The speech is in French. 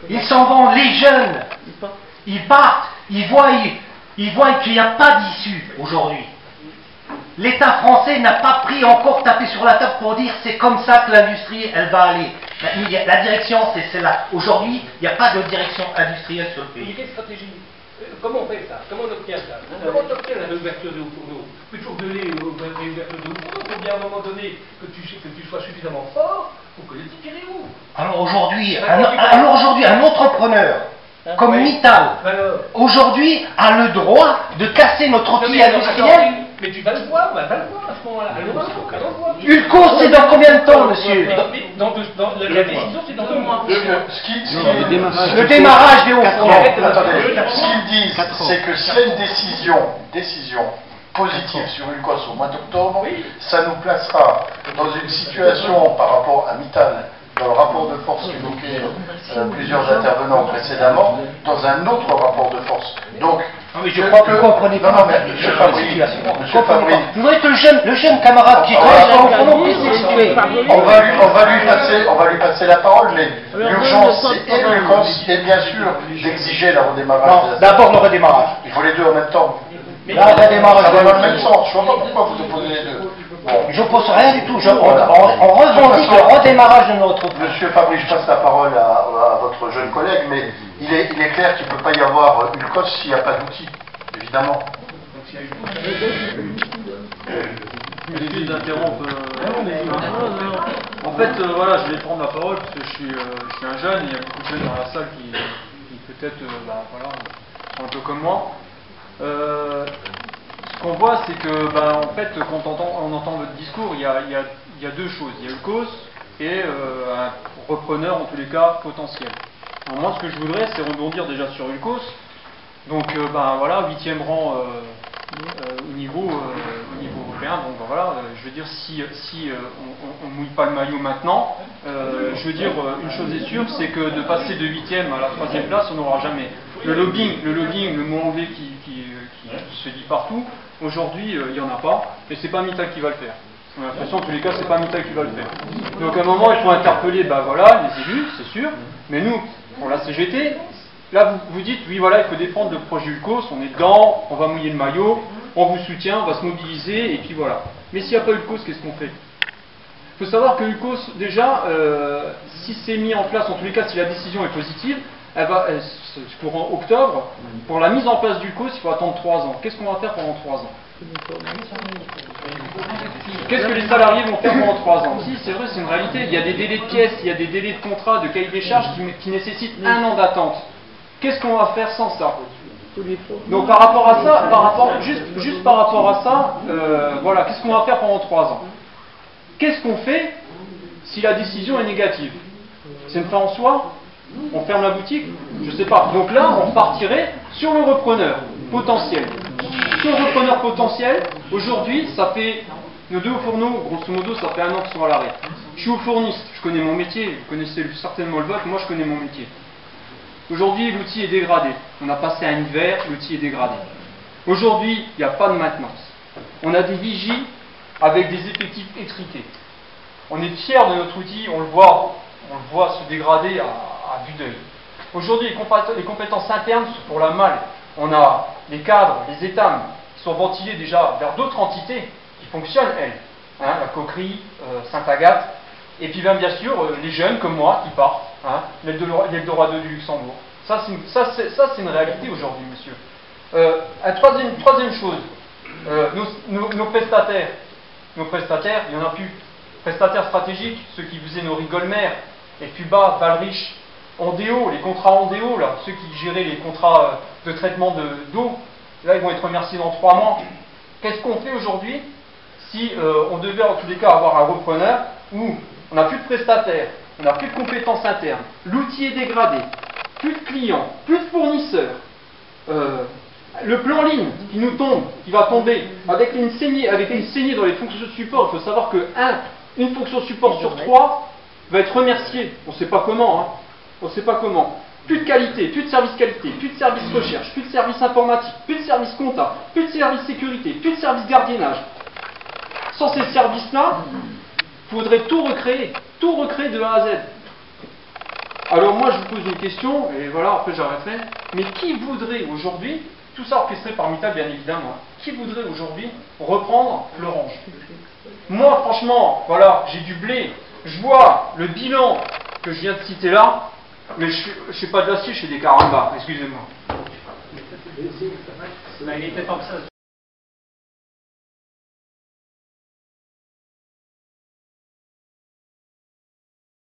Ils s'en vont, les jeunes. Ils partent, ils voient qu'il n'y a pas d'issue aujourd'hui. L'État français n'a pas pris encore tapé sur la table pour dire c'est comme ça que l'industrie, elle va aller. La direction, c'est celle-là. Aujourd'hui, il n'y a pas de direction industrielle sur le pays. Quelle stratégie? Comment on fait ça? Comment on obtient ça? Comment on obtient l'ouverture de Haut-Fourneau? Tu peux toujours donner l'ouverture de Haut-Fourneau. Il faut bien à un moment donné que tu sois suffisamment fort pour que les tirs tirent où? Alors aujourd'hui, un entrepreneur comme Mittal, aujourd'hui, a le droit de casser notre outil industriel. Mais tu vas le voir, va le voir à ce moment-là. Ulcos, c'est dans combien de temps, monsieur? La décision, c'est dans 2 mois. Le démarrage des Hauts-Fourneaux. Ce qu'ils disent, c'est que s'il y a une décision positive sur Ulcos au mois d'octobre, ça nous placera dans une situation par rapport à Mittal, dans le rapport de force évoqué plusieurs intervenants précédemment, dans un autre rapport de force. Donc, je crois que vous comprenez pas. Non, mais M. Fabry, je voudrais que le jeune camarade qui travaille au fond puisse s'exprimer. On va lui passer la parole, mais l'urgence, c'est et Ulcos, et bien sûr d'exiger le redémarrage. Non, d'abord le redémarrage. Il faut les deux en même temps. Le redémarrage. Ça va dans le même sens. Je ne vois pas pourquoi vous opposez les deux. Je n'oppose rien du tout. On revendique le redémarrage de notre... Monsieur Fabry, je passe la parole à votre jeune collègue, mais il est clair qu'il ne peut pas y avoir Ulcos s'il n'y a pas d'outils, évidemment. Excusez d'interrompre. En fait, voilà, je vais prendre la parole parce que je suis un jeune, et il y a beaucoup de jeunes dans la salle qui peut-être voilà, sont un peu comme moi. Ce qu'on voit, c'est que, en fait, quand on entend votre discours, il y a deux choses. Il y a Ulcos et un repreneur, en tous les cas, potentiel. Alors moi, ce que je voudrais, c'est rebondir déjà sur Ulcos. Donc, voilà, 8e rang au niveau européen. Donc, voilà, je veux dire, si on mouille pas le maillot maintenant, je veux dire, une chose est sûre, c'est que de passer de 8e à la 3e place, on n'aura jamais. Le lobbying, le mot anglais qui se dit partout, aujourd'hui, il n'y en a pas, et c'est pas Mittal qui va le faire. On a l'impression, en tous les cas, c'est pas Mittal qui va le faire. Donc, à un moment, il faut interpeller, voilà, les élus, c'est sûr, mais nous, pour la CGT, là, vous dites, oui, voilà, il faut défendre le projet Ulcos, on est dedans, on va mouiller le maillot, on vous soutient, on va se mobiliser, et puis voilà. Mais s'il n'y a pas Ulcos, qu'est-ce qu'on fait? Il faut savoir que Ulcos, déjà, si c'est mis en place, en tous les cas, si la décision est positive, pour octobre, pour la mise en place du COS, il faut attendre 3 ans. Qu'est-ce qu'on va faire pendant 3 ans? Qu'est-ce que les salariés vont faire pendant 3 ans? Si, c'est vrai, c'est une réalité. Il y a des délais de pièces, il y a des délais de contrat, de cahier des charges qui nécessitent 1 an d'attente. Qu'est-ce qu'on va faire sans ça? Donc par rapport à ça, juste par rapport à ça, voilà, qu'est-ce qu'on va faire pendant 3 ans? Qu'est-ce qu'on fait si la décision est négative? C'est une fin en soi? On ferme la boutique? Je sais pas. Donc là, on partirait sur le repreneur potentiel. Sur le repreneur potentiel, aujourd'hui, ça fait nos 2 Hauts-Fourneaux, grosso modo, ça fait 1 an qu'ils sont à l'arrêt. Je suis hauts-fourniste, je connais mon métier, vous connaissez certainement le vôtre, moi je connais mon métier. Aujourd'hui, l'outil est dégradé. On a passé un hiver, l'outil est dégradé. Aujourd'hui, il n'y a pas de maintenance. On a des vigies avec des effectifs étriqués. On est fiers de notre outil, on le voit se dégrader à vue d'œil. Aujourd'hui, les compétences internes sont pour la malle. On a les cadres, les étames, qui sont ventilés déjà vers d'autres entités qui fonctionnent, elles. La Coquerie, Sainte-Agathe, et puis bien sûr, les jeunes comme moi qui partent, l'Eldorado du Luxembourg. Ça, c'est une réalité aujourd'hui, monsieur. Troisième chose, nos prestataires, il n'y en a plus. Prestataires stratégiques, ceux qui faisaient nos Rigolmer, et Cuba, Valrich, Ondéo, les contrats Ondéo, là, ceux qui géraient les contrats de traitement d'eau, là ils vont être remerciés dans 3 mois. Qu'est-ce qu'on fait aujourd'hui si on devait en tous les cas avoir un repreneur où on n'a plus de prestataires, on n'a plus de compétences internes, l'outil est dégradé, plus de clients, plus de fournisseurs, le plan ligne qui nous tombe, qui va tomber, avec une saignée dans les fonctions de support. Il faut savoir que une fonction support sur 3 va être remerciée. On ne sait pas comment, on ne sait pas comment. Plus de qualité, plus de service qualité, plus de service recherche, plus de service informatique, plus de service compta, plus de service sécurité, plus de service gardiennage. Sans ces services-là, il faudrait tout recréer de A à Z. Alors moi je vous pose une question, et voilà, après j'arrêterai. Mais qui voudrait aujourd'hui, tout ça orchestré par Mittal bien évidemment, qui voudrait aujourd'hui reprendre l'orange? Moi franchement, voilà, j'ai du blé, je vois le bilan que je viens de citer là, mais je suis pas de l'acier, je suis des carambars, excusez-moi. Il était comme ça.